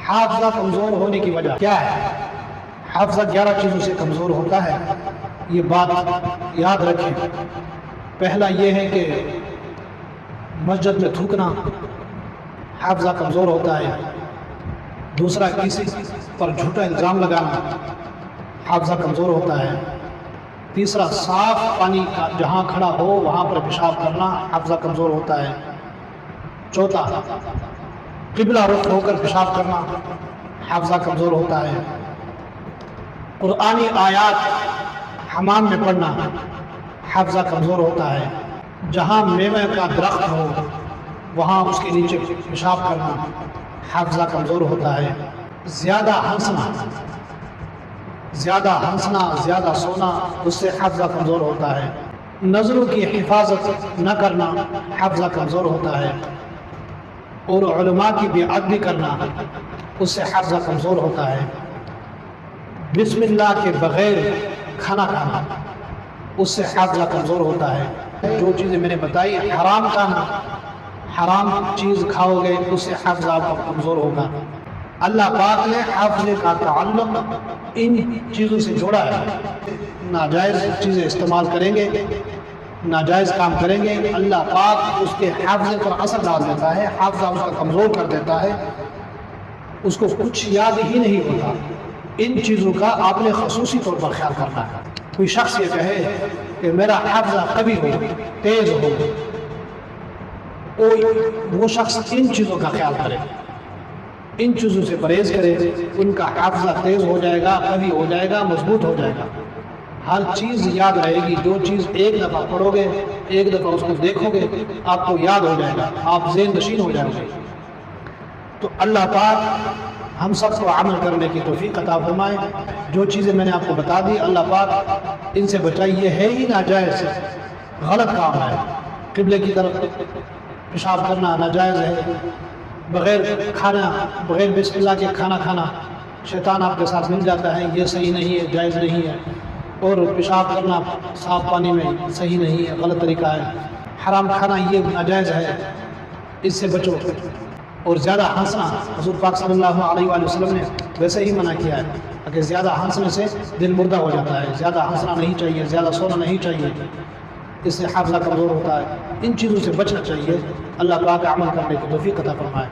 حافظہ کمزور ہونے کی وجہ کیا ہے؟ حافظہ 11 چیزوں سے کمزور ہوتا ہے، یہ بات یاد رکھیں۔ پہلا یہ ہے کہ مسجد میں تھوکنا حافظہ کمزور ہوتا ہے۔ دوسرا، کسی پر جھوٹا الزام لگانا حافظہ کمزور ہوتا ہے۔ تیسرا، صاف پانی کا جہاں کھڑا ہو وہاں پر پیشاب کرنا حافظہ کمزور ہوتا ہے۔ چوتھا، قبلہ رخ ہو کر پیشاب کرنا حافظہ کمزور ہوتا ہے۔ قرآنی آیات حمام میں پڑھنا حافظہ کمزور ہوتا ہے۔ جہاں میوے کا درخت ہو وہاں اس کے نیچے پیشاب کرنا حافظہ کمزور ہوتا ہے۔ زیادہ ہنسنا، زیادہ سونا، اس سے حافظہ کمزور ہوتا ہے۔ نظروں کی حفاظت نہ کرنا حافظہ کمزور ہوتا ہے، اور علماء کی بے ادبی کرنا اس سے حافظہ کمزور ہوتا ہے۔ بسم اللہ کے بغیر کھانا کھانا اس سے حافظہ کمزور ہوتا ہے۔ جو چیزیں میں نے بتائی، حرام کھانا، حرام چیز کھاؤ گے اس سے حافظہ آپ کا کمزور ہوگا۔ اللہ پاک نے حافظے کا تعلق ان چیزوں سے جوڑا ہے۔ ناجائز چیزیں استعمال کریں گے، ناجائز کام کریں گے، اللہ پاک اس کے حافظے پر اثر ڈال دیتا ہے، حافظہ اس کا کمزور کر دیتا ہے، اس کو کچھ یاد ہی نہیں ہوتا۔ ان چیزوں کا آپ نے خصوصی طور پر خیال کرنا ہے۔ کوئی شخص یہ کہے کہ میرا حافظہ قوی ہو، تیز ہو، وہ شخص ان چیزوں کا خیال کرے، ان چیزوں سے پرہیز کرے، ان کا حافظہ تیز ہو جائے گا، قوی ہو جائے گا، مضبوط ہو جائے گا، ہر چیز یاد رہے گی۔ جو چیز ایک دفعہ پڑھو گے، ایک دفعہ اس کو دیکھو گے، آپ کو یاد ہو جائے گا، آپ ذہن نشین ہو جائیں گے۔ تو اللہ پاک ہم سب کو عمل کرنے کی توفیق عطا فرمائے۔ جو چیزیں میں نے آپ کو بتا دی، اللہ پاک ان سے بچائے۔ یہ ہے ہی ناجائز، غلط کام ہے۔ قبلے کی طرف پیشاب کرنا ناجائز ہے، بغیر کھانا، بغیر بسم اللہ کے کھانا کھانا، شیطان آپ کے ساتھ مل جاتا ہے، یہ صحیح نہیں ہے، جائز نہیں ہے۔ اور پیشاب کرنا صاف پانی میں صحیح نہیں ہے، غلط طریقہ ہے۔ حرام کھانا یہ ناجائز ہے، اس سے بچو۔ اور زیادہ ہنسنا، حضور پاک صلی اللہ علیہ وآلہ وسلم نے ویسے ہی منع کیا ہے کہ زیادہ ہنسنے سے دل مردہ ہو جاتا ہے، زیادہ ہنسنا نہیں چاہیے، زیادہ سونا نہیں چاہیے، اس سے حافظہ کمزور ہوتا ہے۔ ان چیزوں سے بچنا چاہیے۔ اللہ پاک عمل کرنے کی توفیق عطا فرمائے۔